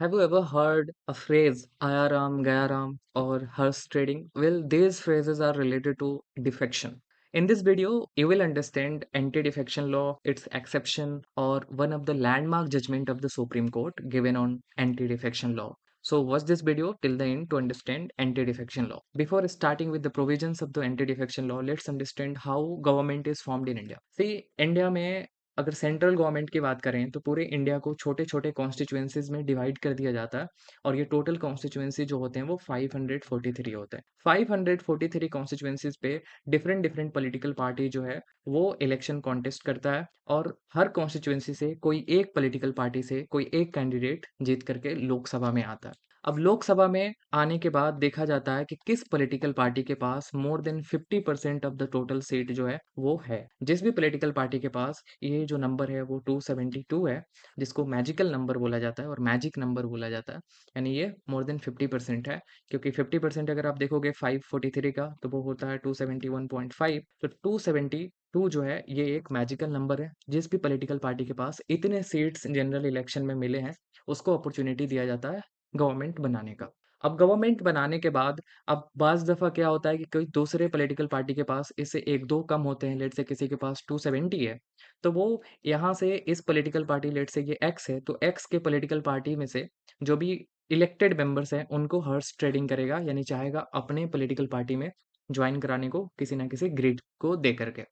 Have you ever heard a phrase "Aya Ram, Gaya Ram" or "hearse trading"? Well, these phrases are related to defection. In this video, you will understand anti-defection law, its exception, or one of the landmark judgment of the Supreme Court given on anti-defection law. So watch this video till the end to understand anti-defection law. Before starting with the provisions of the anti-defection law, let's understand how government is formed in India. See, India में अगर central government की बात करें तो पूरे India को छोटे-छोटे constituencies में डिवाइड कर दिया जाता है और ये टोटल कॉन्स्टिट्यूएंसी जो होते हैं वो 543 होते हैं। 543 कॉन्स्टिट्यूएंसीज़ पे डिफरेंट डिफरेंट पॉलिटिकल पार्टी जो है वो इलेक्शन कॉन्टेस्ट करता है और हर कॉन्स्टिट्यूएंसी से कोई एक पॉलिटिकल पार्टी से कोई एक कैंडिडेट जीत करके लोकसभा में आता है। अब लोकसभा में आने के बाद देखा जाता है कि किस पॉलिटिकल पार्टी के पास more than 50% of the total seat जो है वो है। जिस भी पॉलिटिकल पार्टी के पास ये जो नंबर है वो 272 है, जिसको मैजिकल नंबर बोला जाता है और मैजिक नंबर बोला जाता है। यानी ये मोर देन 50% है, क्योंकि 50% अगर आप देखोगे 543 का तो वो होता है 271.5। तो 272 जो है ये एक मैजिकल नंबर है। जिस भी पॉलिटिकल पार्टी के पास इतने सीट्स जनरल इलेक्शन में मिले हैं, उसको अपॉर्च्युनिटी दिया जाता है गवर्नमेंट बनाने का। अब गवर्नमेंट बनाने के बाद अब बाज़ दफ़ा क्या होता है कि कोई दूसरे पॉलिटिकल पार्टी के पास इससे 1-2 कम होते हैं, लेट्स से किसी के पास 270 है, तो वो यहाँ से इस पॉलिटिकल पार्टी लेट्स से ये एक्स है, तो एक्स के पॉलिटिकल पार्टी में से जो भी इलेक्टेड मेंबर्स हैं, उनको हॉर्स ट्रेडिंग करेगा, यानी चाहेगा अपने पॉलिटिकल पार्टी में जॉइन कराने को किसी न किसी ग्रिड को दे करके।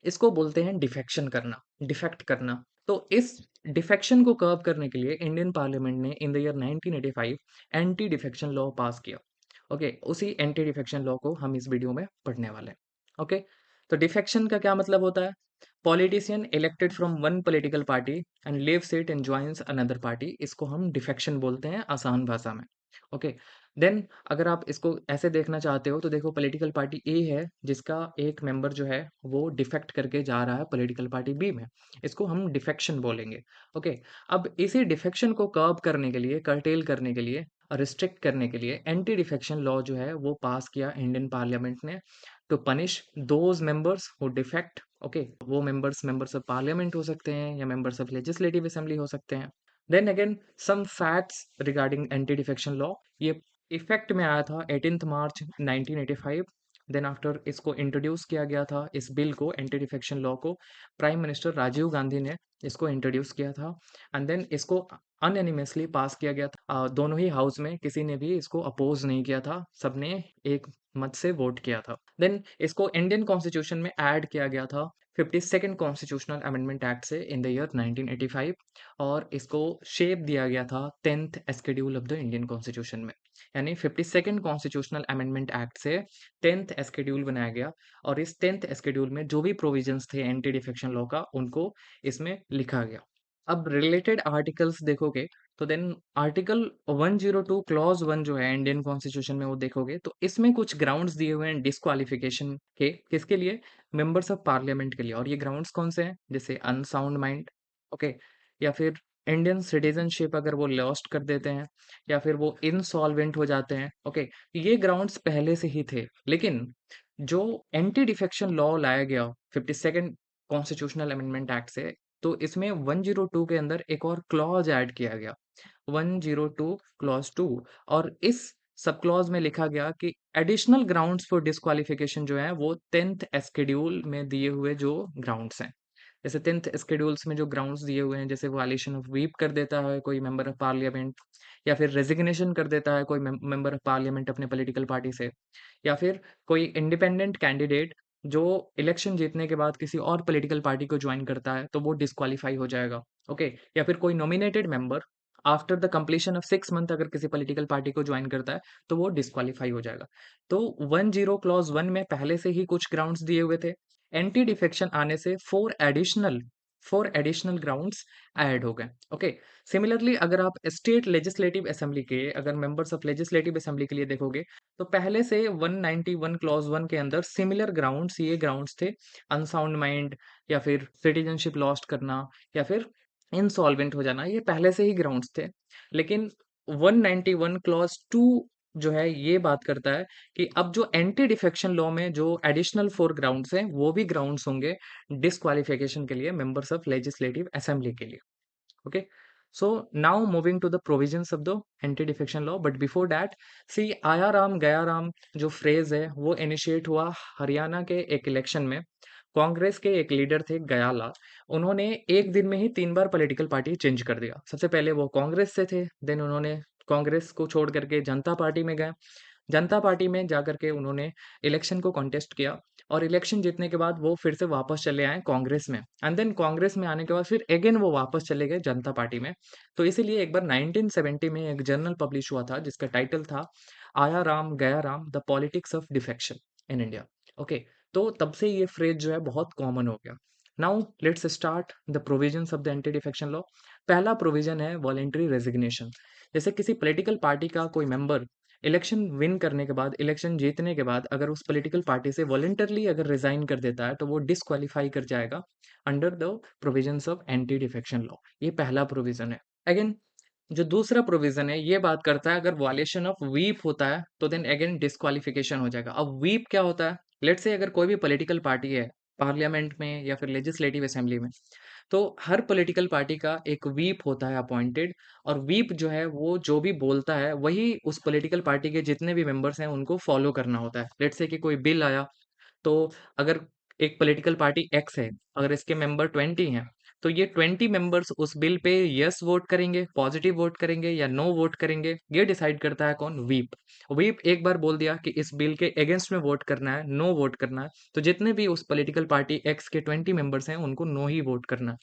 इसको बोलते हैं डिफेक्शन करना, डिफेक्ट करना। तो इस डिफेक्शन को कर्ब करने के लिए इंडियन पार्लियामेंट ने in the year 1985 anti defection law पास किया। ओके, उसी एंटी डिफेक्शन लॉ को हम इस वीडियो में पढ़ने वाले हैं। ओके, तो डिफेक्शन का क्या मतलब होता है? Politician elected from one political party and leaves it and joins another party, इसको हम डिफेक्शन बोलते हैं आसान भाषा में। ओके, देन अगर आप इसको ऐसे देखना चाहते हो तो देखो पॉलिटिकल पार्टी ए है जिसका एक मेंबर जो है वो डिफेक्ट करके जा रहा है पॉलिटिकल पार्टी बी में, इसको हम डिफेक्शन बोलेंगे। ओके, अब इसी डिफेक्शन को कर्ब करने के लिए, कर्टेल करने के लिए, रिस्ट्रिक्ट करने के लिए एंटी डिफेक्शन लॉ जो है वो पास किया इंडियन पार्लियामेंट ने to punish those members who defect. Okay, वो मेंबर्स ऑफ पार्लियामेंट हो सकते हैं या मेंबर्स ऑफ लेजिस्लेटिव असेंबली हो सकते हैं। Then again some facts regarding anti defection law. ये इफ़ेक्ट में आया था 18th मार्च 1985। देन आफ्टर इसको इंट्रोड्यूस किया गया था, इस बिल को, एंटी डिफेक्शन लॉ को प्राइम मिनिस्टर राजीव गांधी ने इसको इंट्रोड्यूस किया था एंड देन इसको अनएनिमसली पास किया गया था। दोनों ही हाउस में किसी ने भी इसको अपोज नहीं किया था, सबने एक मत से वोट किया था। देन इसको इंडियन कॉन्स्टिट्यूशन में ऐड किया गया था 52nd कॉन्स्टिट्यूशनल अमेंडमेंट एक्ट से इन द ईयर 1985 और इसको शेप दिया गया था 10th schedule of the Indian constitution में। यानी 52nd कॉन्स्टिट्यूशनल अमेंडमेंट एक्ट से 10th शेड्यूल बनाया गया और इस 10th शेड्यूल में जो भी प्रोविजंस थे एंटी डिफेक्शन लॉ का उनको इसमें लिखा गया। अब रिलेटेड आर्टिकल्स देखोगे तो देन आर्टिकल 102 क्लॉज 1 जो है इंडियन कॉन्स्टिट्यूशन में वो देखोगे तो इसमें कुछ ग्राउंड्स दिए हुए हैं डिस्क्वालिफिकेशन के, किसके लिए? मेंबर्स ऑफ पार्लियामेंट के लिए। और ये ग्राउंड्स कौन से हैं? जैसे अनसाउंड माइंड, ओके, या फिर इंडियन सिटीजनशिप अगर वो लॉस्ट कर देते हैं या फिर वो इनसॉल्वेंट हो जाते हैं। ओके, ये ग्राउंड्स पहले से ही थे, लेकिन जो एंटी डिफेक्शन लॉ लाया गया 52nd कॉन्स्टिट्यूशनल अमेंडमेंट एक्ट से, तो इसमें 102 के अंदर एक और क्लॉज ऐड किया गया, 102 क्लॉज 2। और इस सब क्लॉज में लिखा गया कि एडिशनल ग्राउंड्स फॉर डिस्क्वालिफिकेशन जो है वो 10th शेड्यूल में दिए हुए जो ग्राउंड्स हैं, जैसे 10th शेड्यूल्स में जो ग्राउंड्स दिए हुए हैं, जैसे वायलेशन ऑफ व्हीप कर देता है कोई मेंबर ऑफ पार्लियामेंट, या फिर रेजिग्नेशन कर देता है कोई मेंबर ऑफ पार्लियामेंट अपने पॉलिटिकल पार्टी से, या फिर कोई इंडिपेंडेंट कैंडिडेट जो इलेक्शन जीतने के बाद किसी और पॉलिटिकल पार्टी को ज्वाइन करता है तो वो डिस्क्वालीफाई हो जाएगा। ओके, या फिर कोई nominated member after the completion of 6 month अगर किसी पॉलिटिकल पार्टी को ज्वाइन करता है तो वो डिस्क्वालीफाई हो जाएगा। तो 10 क्लॉज 1 में पहले से ही कुछ ग्राउंड्स दिए हुए थे। एंटी डिफेक्शन आने से फोर एडिशनल ग्राउंड्स ऐड हो गए। ओके, सिमिलरली अगर आप स्टेट लेजिस्लेटिव असेंबली के, अगर मेंबर्स ऑफ लेजिस्लेटिव असेंबली के लिए देखोगे तो पहले से 191 क्लॉज 1 के अंदर सिमिलर ग्राउंड्स, ये ग्राउंड्स थे, अनसाउंड माइंड या फिर सिटीजनशिप लॉस्ट करना या फिर इंसॉल्वेंट हो जाना, ये पहले से ही ग्राउंड्स थे। लेकिन 191 क्लॉज 2 जो है ये बात करता है कि अब जो एंटी डिफेक्शन लॉ में जो एडिशनल 4 ग्राउंड्स हैं वो भी ग्राउंड्स होंगे डिस्क्वालिफिकेशन के लिए मेंबर्स ऑफ लेजिस्लेटिव असेंबली के लिए। Okay, So now moving to the provisions of the anti defection law, but before that see आया राम गया राम जो फ्रेज है वो इनिशिएट हुआ हरियाणा के एक इलेक्शन में। कांग्रेस के एक लीडर थे गयालाल, उन्होंने एक दिन में ही 3 बार पॉलिटिकल पार्टी चेंज कर दिया। सबसे पहले वो कांग्रेस से थे, देन उन्होंने कांग्रेस को छोड़ करके जनता पार्टी में गए। जनता पार्टी में जाकर के उन्होंने इलेक्शन को कॉन्टेस्ट किया और इलेक्शन जीतने के बाद वो फिर से वापस चले आए कांग्रेस में, एंड देन कांग्रेस में आने के बाद फिर अगेन वो वापस चले गए जनता पार्टी में। तो इसीलिए एक बार 1970 में एक जर्नल पब्लिश हुआ था जिसका टाइटल था आया राम गया Ram the politics of defection in India. Okay, तो तब से ये फ्रेज जो है बहुत कॉमन हो गया। Now let's start the provisions of the anti defection law. पहला प्रोविजन है वॉलेंटरी रेजिग्नेशन। जैसे किसी पॉलिटिकल पार्टी का कोई मेंबर इलेक्शन विन करने के बाद, इलेक्शन जीतने के बाद अगर उस पॉलिटिकल पार्टी से वॉलंटरली अगर रिजाइन कर देता है तो वो डिस्क्वालीफाई कर जाएगा under the provisions of anti defection law. ये पहला प्रोविजन है। अगेन जो दूसरा प्रोविजन है ये बात करता है अगर वायलेशन ऑफ वीप होता है तो देन अगेन डिस्क्वालिफिकेशन हो जाएगा। अब वीप क्या होता है? लेट्स से अगर कोई भी पॉलिटिकल पार्टी है पार्लियामेंट में या फिर लेजिस्लेटिव असेंबली में, तो हर पॉलिटिकल पार्टी का एक व्हीप होता है अपॉइंटेड, और व्हीप जो है वो जो भी बोलता है वही उस पॉलिटिकल पार्टी के जितने भी मेंबर्स हैं उनको फॉलो करना होता है। लेट्स से कि कोई बिल आया, तो अगर एक पॉलिटिकल पार्टी एक्स है, अगर इसके मेंबर 20 हैं, तो ये 20 मेंबर्स उस बिल पे यस वोट करेंगे, पॉजिटिव वोट करेंगे या नो वोट करेंगे, ये डिसाइड करता है कौन? व्हीप। व्हीप एक बार बोल दिया कि इस बिल के अगेंस्ट में वोट करना है, नो वोट करना है, तो जितने भी उस पॉलिटिकल पार्टी एक्स के 20 मेंबर्स हैं उनको नो ही वोट करना है।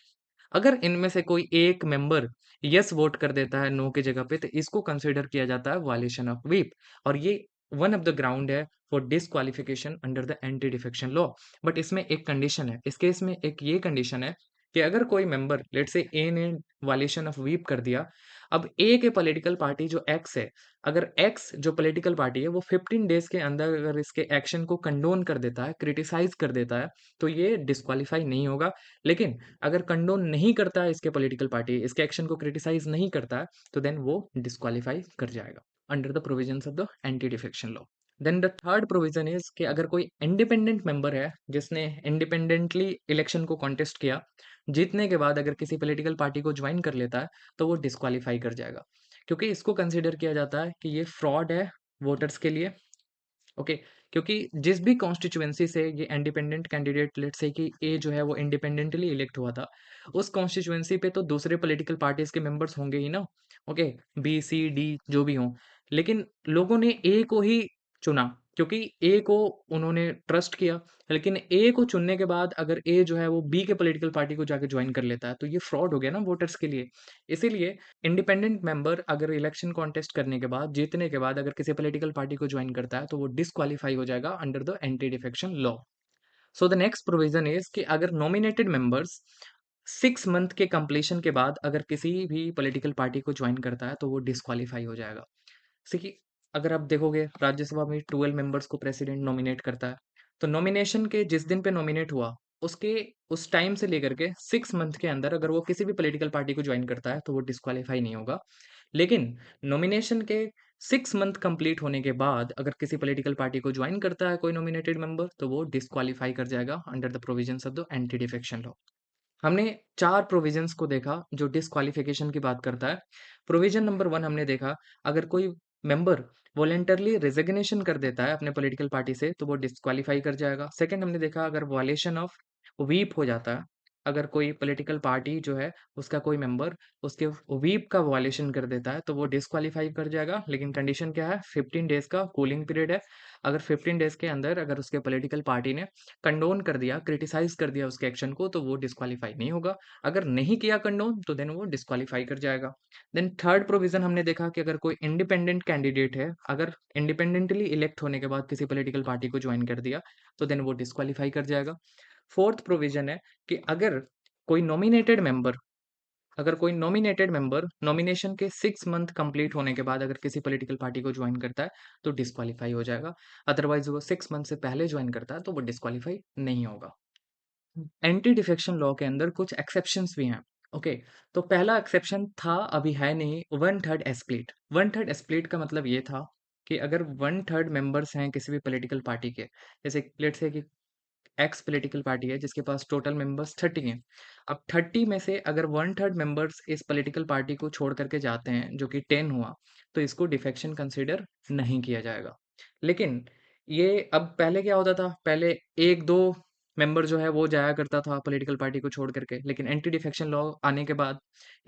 अगर इनमें से कोई एक मेंबर यस वोट कर देता है नो की जगह पे, तो इसको कंसिडर किया जाता है वायलेशन ऑफ व्हिप, और ये वन ऑफ द ग्राउंड है for disqualification under the anti defection law. But इसमें एक कंडीशन है, इस केस में एक ये कंडीशन है कि अगर कोई मेंबर लेट से ए ने वायलेशन ऑफ व्हिप कर दिया, अब ए के पॉलिटिकल पार्टी जो एक्स है, अगर एक्स जो पॉलिटिकल पार्टी है वो 15 डेज के अंदर अगर इसके एक्शन को कंडोन कर देता है, क्रिटिसाइज कर देता है, तो ये डिस्क्वालीफाई नहीं होगा। लेकिन अगर कंडोन नहीं करता है इसके पॉलिटिकल पार्टी, इसके एक्शन को क्रिटिसाइज नहीं करता है, तो देन वो डिस्क्वालीफाई कर जाएगा under the provisions of the anti defection law. Then the third provision is कि अगर कोई इंडिपेंडेंट मेंबर है जिसने इंडिपेंडेंटली इलेक्शन को कॉन्टेस्ट किया, जीतने के बाद अगर किसी पॉलिटिकल पार्टी को ज्वाइन कर लेता है, तो वो डिस्क्वालीफाई कर जाएगा, क्योंकि इसको कंसिडर किया जाता है कि ये फ्रॉड है वोटर्स के लिए। ओके, क्योंकि जिस भी कॉन्स्टिट्यूएंसी से ये इंडिपेंडेंट कैंडिडेट लेट्स से कि ए जो है वो इंडिपेंडेंटली इलेक्ट हुआ था, उस कॉन्स्टिट्यूएंसी पे तो दूसरे पॉलिटिकल पार्टीज के मेंबर्स होंगे ही ना। ओके, बी सी डी जो भी हों, लेकिन लोगों ने ए को ही चुना क्योंकि ए को उन्होंने ट्रस्ट किया। लेकिन ए को चुनने के बाद अगर ए जो है वो बी के पॉलिटिकल पार्टी को जाके ज्वाइन कर लेता है, तो ये फ्रॉड हो गया ना वोटर्स के लिए। इसीलिए इंडिपेंडेंट मेंबर अगर इलेक्शन कॉन्टेस्ट करने के बाद, जीतने के बाद अगर किसी पॉलिटिकल पार्टी को ज्वाइन करता है, तो वो डिस्क्वालीफाई हो जाएगा under the anti defection law. So the next provision is कि अगर नॉमिनेटेड मेंबर्स 6 मंथ के कंप्लीशन के बाद अगर किसी भी पॉलिटिकल पार्टी को ज्वाइन करता है, तो वो डिस्क्वालीफाई हो जाएगा। जैसे कि अगर आप देखोगे राज्यसभा में 12 मेंबर्स को प्रेसिडेंट नॉमिनेट करता है, तो नॉमिनेशन के जिस दिन पे नॉमिनेट हुआ, उसके उस टाइम से लेकर के 6 मंथ के अंदर अगर वो किसी भी पॉलिटिकल पार्टी को ज्वाइन करता है, तो वो डिस्क्वालीफाई नहीं होगा। लेकिन नॉमिनेशन के 6 मंथ कंप्लीट होने के बाद अगर किसी पॉलिटिकल पार्टी को ज्वाइन करता है कोई नॉमिनेटेड मेंबर, तो वो डिस्क्वालीफाई कर जाएगा under the provisions of the anti defection law. हमने 4 प्रोविजंस को देखा जो डिस्क्वालिफिकेशन की बात करता है। प्रोविजन नंबर 1 हमने देखा, अगर कोई मेंबर वॉलंटरली रेजिग्नेशन कर देता है अपने पॉलिटिकल पार्टी से, तो वो डिस्क्वालीफाई कर जाएगा। सेकंड हमने देखा, अगर वायलेशन ऑफ व्हीप हो जाता है, अगर कोई पॉलिटिकल पार्टी जो है उसका कोई मेंबर उसके व्हीप का वायलेशन कर देता है, तो वो डिस्क्वालीफाई कर जाएगा। लेकिन कंडीशन क्या है? 15 डेज का कूलिंग पीरियड है। अगर 15 डेज के अंदर अगर उसके पॉलिटिकल पार्टी ने कंडोन कर दिया, क्रिटिसाइज़ कर दिया उसके एक्शन को, तो वो डिस्क्वालीफाई नहीं होगा। अगर नहीं किया कंडोन, तो देन वो डिस्क्वालीफाई कर जाएगा। देन थर्ड प्रोविज़न हमने देखा कि अगर कोई इंडिपेंडेंट कैंडिडेट है, अगर इंडिपेंडेंटली इलेक्ट होने के बाद किसी पॉलिटिकल पार्टी को जॉइन कर दिया, तो देन वो डिस्क्वालीफाई कर जाएगा। फोर्थ प्रोविज़न है कि कोई नॉमिनेटेड मेंबर अगर कोई नॉमिनेटेड मेंबर नॉमिनेशन के 6 मंथ कंप्लीट होने के बाद अगर किसी पॉलिटिकल पार्टी को ज्वाइन करता है, तो डिस्क्वालीफाई हो जाएगा। अदरवाइज वो 6 मंथ से पहले ज्वाइन करता है, तो वो डिस्क्वालीफाई नहीं होगा। एंटी डिफेक्शन लॉ के अंदर कुछ एक्सेप्शंस भी हैं। ओके, तो पहला एक्सेप्शन था, अभी है नहीं, वन थर्ड एस्प्लिट। वन थर्ड एस्प्लिट का मतलब ये था कि अगर वन थर्ड मेंबर्स हैं किसी भी पॉलिटिकल पार्टी के, जैसे लेट्स से कि एक्स पॉलिटिकल पार्टी है जिसके पास टोटल मेंबर्स 30 हैं। अब 30 में से अगर 1/3 मेंबर्स इस पॉलिटिकल पार्टी को छोड़ करके जाते हैं जो कि 10 हुआ, तो इसको डिफेक्शन कंसीडर नहीं किया जाएगा। लेकिन ये अब पहले क्या होता था, पहले 1-2 मेंबर जो है वो जाया करता था पॉलिटिकल पार्टी को छोड़ करके, लेकिन एंटी डिफेक्शन लॉ आने के बाद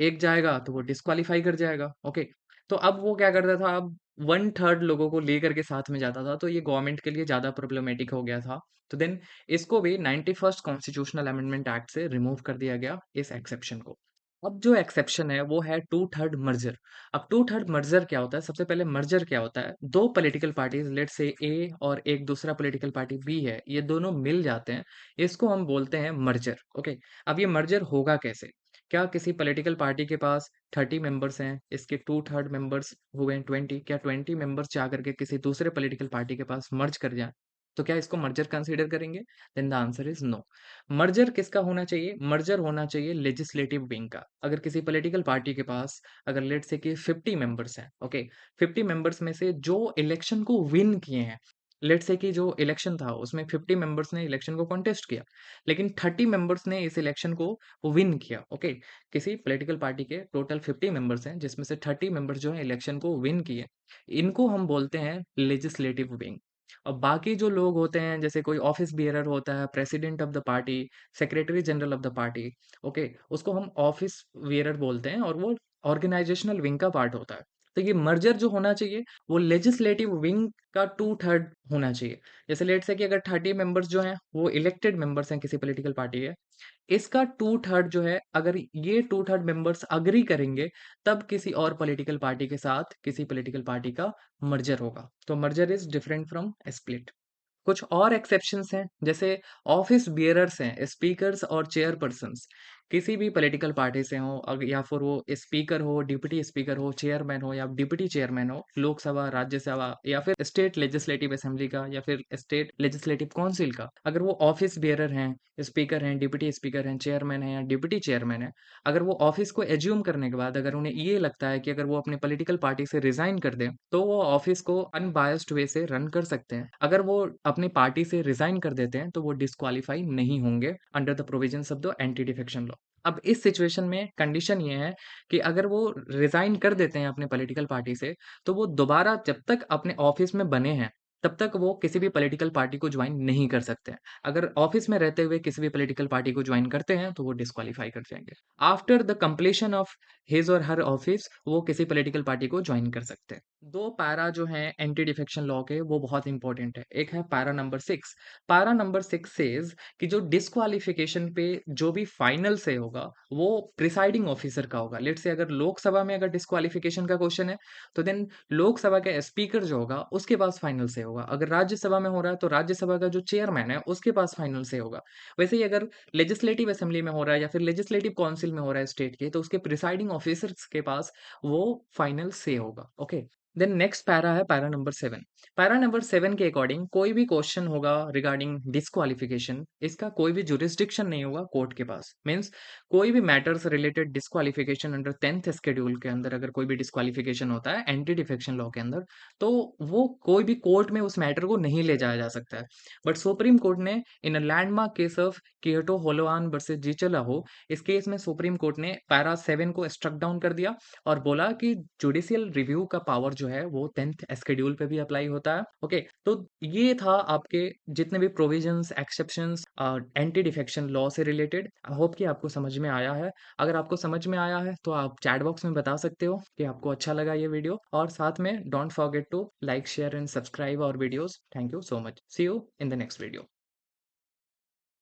एक जाएगा तो वो डिस्क्वालीफाई कर जाएगा। ओके, तो अब वो क्या करता था, अब 1/3 लोगों को लेकर के साथ में जाता था, तो ये गवर्नमेंट के लिए ज़्यादा प्रॉब्लमैटिक हो गया था। तो देन इसको भी 91st कॉन्स्टिट्यूशनल अमेंडमेंट एक्ट से रिमूव कर दिया गया इस एक्सेप्शन को। अब जो एक्सेप्शन है वो है 2/3 मर्जर। अब 2/3 मर्जर क्या होता है? सबसे पहले मर्जर क्या होता है? 2 पॉलिटिकल पार्टीज़ लेट्स से ए और एक दूसरा पॉलिटिकल पार्टी बी है, ये दोनों मिल जाते हैं, इसको हम बोलते हैं मर्जर, ओके? अब ये मर्जर होगा कैसे? क्या किसी पॉलिटिकल पार्टी के पास 30 मेंबर्स हैं, इसके 2/3 मेंबर्स हुए 20, क्या 20 मेंबर्स जाकर के किसी दूसरे पॉलिटिकल पार्टी के पास मर्ज कर जाएँ, तो क्या इसको मर्जर कंसीडर करेंगे? Then the answer is no. Merger किसका होना चाहिए? मर्जर होना चाहिए लेजिस्लेटिव विंग का। अगर किसी पॉलिटिकल पार्टी के पास अगर लेट्स से कि 50 मेंबर्स हैं, ओके? 50 मेंबर्स में से जो इलेक्शन को विन किए हैं, लेट्स से कि जो इलेक्शन था उसमें 50 मेंबर्स ने इलेक्शन को कॉन्टेस्ट किया, लेकिन 30 मेंबर्स ने इस इलेक्शन को विन किया, ओके? किसी पॉलिटिकल पार्टी के टोटल 50 मेंबर्स हैं, जिसमें से 30 मेंबर्स जो हैं इलेक्शन को विन किए। इनको हम बोलते हैं लेजिस्लेटिव विंग। अब बाकी जो लोग होते हैं जैसे कोई ऑफिस बियरर होता है, president of the party, secretary general of the party, okay? उसको हम ऑफिस बियरर बोलते हैं और वो ऑर्गेनाइजेशनल विंग का पार्ट होता है। तो ये मर्जर जो होना चाहिए वो लेजिस्लेटिव विंग का 2/3 होना चाहिए। जैसे लेट्स से कि अगर 30 मेंबर्स जो हैं वो इलेक्टेड मेंबर्स हैं किसी पॉलिटिकल पार्टी के, इसका 2/3 जो है अगर ये 2/3 मेंबर्स एग्री करेंगे, तब किसी और पॉलिटिकल पार्टी के साथ किसी पॉलिटिकल पार्टी का मर्जर होगा। तो merger is different from split. कुछ और एक्सेप्शंस हैं, जैसे ऑफिस बियरर्स हैं, स्पीकर्स और चेयरपर्सन्स, किसी भी पॉलिटिकल पार्टी से हों या फिर वो स्पीकर हो, डिप्टी स्पीकर हो, चेयरमैन हो या डिप्टी चेयरमैन हो, लोकसभा, राज्यसभा या फिर स्टेट लेजिस्लेटिव असेंबली का या फिर स्टेट लेजिस्लेटिव काउंसिल का, अगर वो ऑफिस बियरर हैं, स्पीकर हैं, डिप्टी स्पीकर हैं, चेयरमैन हैं या डिप्टी चेयरमैन हैं, अगर वो ऑफिस को एज्यूम करने के बाद अगर उन्हें ये लगता है कि अगर वो अपने पॉलिटिकल पार्टी से रिजाइन कर दें, तो वो ऑफिस को अनबायस्ड वे से रन कर सकते हैं। अगर वो अपनी पार्टी से रिजाइन कर देते हैं, तो वो डिस्क्वालीफाई नहीं होंगे under the provisions of the anti defection law. अब इस सिचुएशन में कंडीशन ये है कि अगर वो रिजाइन कर देते हैं अपने पॉलिटिकल पार्टी से, तो वो दोबारा जब तक अपने ऑफिस में बने हैं, तब तक वो किसी भी पॉलिटिकल पार्टी को ज्वाइन नहीं कर सकते हैं। अगर ऑफिस में रहते हुए किसी भी पॉलिटिकल पार्टी को ज्वाइन करते हैं, तो वो डिस्क्वालीफाई कर जाएँगे। After the completion of his और हर ऑफिस, वो किसी पॉलिटिकल पार्टी को ज्वाइन कर सकते हैं। 2 पैरा जो हैं एंटी डिफेक्शन लॉ के वो बहुत इंपॉर्टेंट है। एक है para number 6। Para number 6 says कि जो डिस्क्वालिफिकेशन पे जो भी फाइनल से होगा, वो प्रिसाइडिंग ऑफिसर का होगा। लेट्स से अगर लोकसभा में अगर डिस्क्वालिफिकेशन का क्वेश्चन है, तो देन लोकसभा का स्पीकर जो होगा, उसके पास फाइनल से होगा। अगर राज्यसभा में हो रहा है, तो राज्यसभा का जो चेयरमैन है, उसके पास फाइनल से होगा। वैसे ही अगर लेजिस्लेटिव असेंबली में हो रहा है या फिर लेजिस्लेटिव काउंसिल में हो रहा है स्टेट के, तो उसके प्रिसाइडिंग ऑफिसर्स के पास वो फाइनल से होगा। ओके? देन नेक्स्ट पैरा है पैरा नंबर 7। पैरा नंबर 7 के अकॉर्डिंग कोई भी क्वेश्चन होगा रिगार्डिंग डिस्क्वालिफिकेशन, इसका कोई भी जुरिस्डिक्शन नहीं होगा कोर्ट के पास। मीन्स कोई भी matters related disqualification under 10th schedule के अंदर अगर कोई भी डिस्क्वालिफिकेशन होता है एंटी डिफेक्शन लॉ के अंदर, तो वो कोई भी कोर्ट में उस मैटर को नहीं ले जाया जा सकता है। बट सुप्रीम कोर्ट ने in a landmark case of Kihoto Hollohan versus Zachillhu, इस केस में सुप्रीम कोर्ट ने पैरा 7 को स्ट्रक डाउन कर दिया और बोला कि जुडिशियल रिव्यू का पावर जो है वो 10th शेड्यूल पे भी अप्लाई होता है। ओके, तो ये था आपके जितने भी provisions, exceptions anti defection law से रिलेटेड। आई होप कि आपको समझ में आया है। अगर आपको समझ में आया है तो आप चैट बॉक्स में बता सकते हो कि आपको अच्छा लगा ये वीडियो, और साथ में don't forget to like, share and subscribe our videos. Thank you so much. See you in the next video.